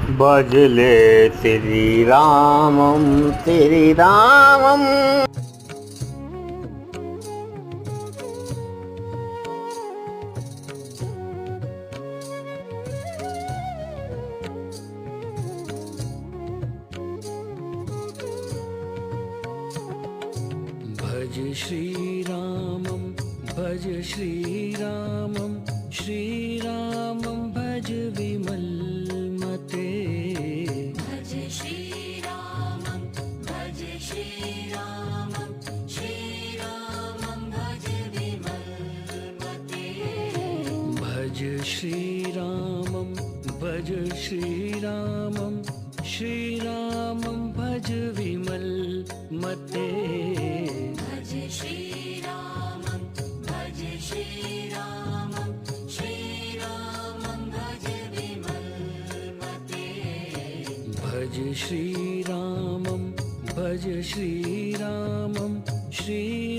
भजले श्रीरामं श्रीरामम्। भज श्रीरामं भज श्रीरामं श्रीरामं भज विमलमते। भज श्रीरामं भज श्रीरामं श्रीरामं भज विमलमते। भज श्रीरामं भज श्रीरामं श्रीरामं भज विमलमते। भज श्रीरामं भज श्रीरामं श्रीरामं भज विमलमते। भज श्रीरामं भज श्रीरामं श्री